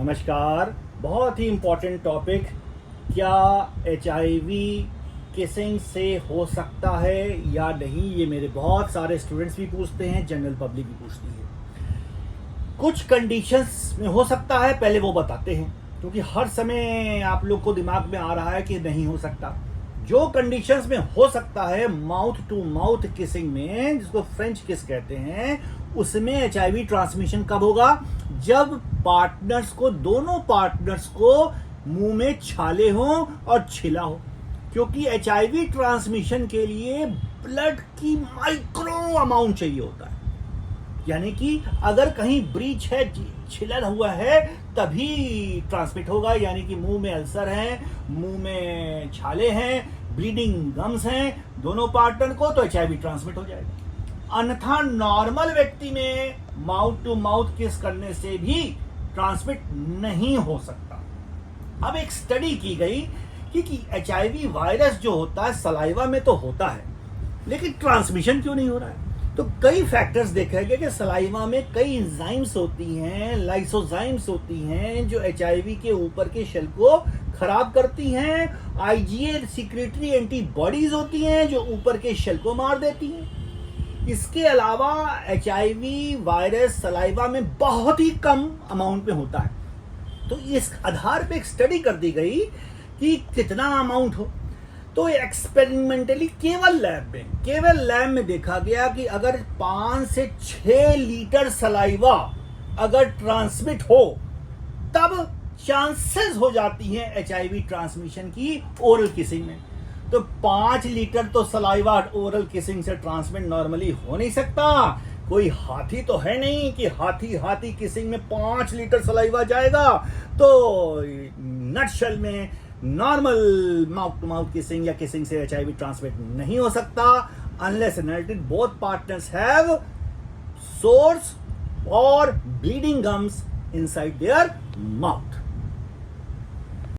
नमस्कार। बहुत ही important topic, क्या HIV किसिंग से हो सकता है या नहीं, ये मेरे बहुत सारे स्टूडेंट्स भी पूछते हैं, जनरल पब्लिक भी पूछती है। कुछ कंडीशंस में हो सकता है, पहले वो बताते हैं, क्योंकि हर समय आप लोग को दिमाग में आ रहा है कि नहीं हो सकता। जो कंडीशंस में हो सकता है, माउथ टू माउथ किसिंग में, जिसको फ्रेंच किस कहते हैं, उसमें HIV ट्रांसमिशन कब होगा? जब पार्टनर्स को, दोनों पार्टनर्स को मुंह में छाले हो और छिला हो, क्योंकि HIV ट्रांसमिशन के लिए ब्लड की माइक्रो अमाउंट चाहिए होता है। यानी कि अगर कहीं ब्रीच है, छिलन हुआ है, तभी ट्रांसमिट होगा। यानी कि मुंह में अल्सर है, मुंह में छाले हैं, ब्लीडिंग गम्स हैं दोनों पार्टनर को, तो HIV ट्रांसमिट हो जाएगा। अन्यथा नॉर्मल व्यक्ति में माउथ टू माउथ किस करने से भी ट्रांसमिट नहीं हो सकता। अब एक स्टडी की गई कि HIV वायरस जो होता है सलाइवा में तो होता है, लेकिन ट्रांसमिशन क्यों नहीं हो रहा है? तो कई फैक्टर्स देखा गया कि सलाइवा में कई एंजाइम्स होती हैं, लाइसोजाइम्स होती हैं, जो HIV के ऊपर के शेल को खराब करती हैं। IgA सिक्रेटरी एंटीबॉडीज होती हैं जो ऊपर के शेल को मार देती हैं। इसके अलावा HIV वायरस सलाइवा में बहुत ही कम अमाउंट में होता है। तो इस आधार पे एक स्टडी कर दी गई कि कितना अमाउंट हो। तो एक्सपेरिमेंटली केवल लैब में देखा गया कि अगर 5 से 6 लीटर सलाइवा अगर ट्रांसमिट हो, तब चांसेस हो जाती हैं HIV ट्रांसमिशन की ओरल किसिंग में। तो 5 लीटर तो सलाइवा ओरल किसिंग से ट्रांसमिट नॉर्मली हो नहीं सकता। कोई हाथी तो है नहीं कि हाथी किसिंग में 5 लीटर सलाइवा जाएगा। तो नटशेल में normal mouth to mouth kissing या किसिंग से HIV ट्रांसमिट नहीं हो सकता, unless and both partners have sores और bleeding gums inside their mouth.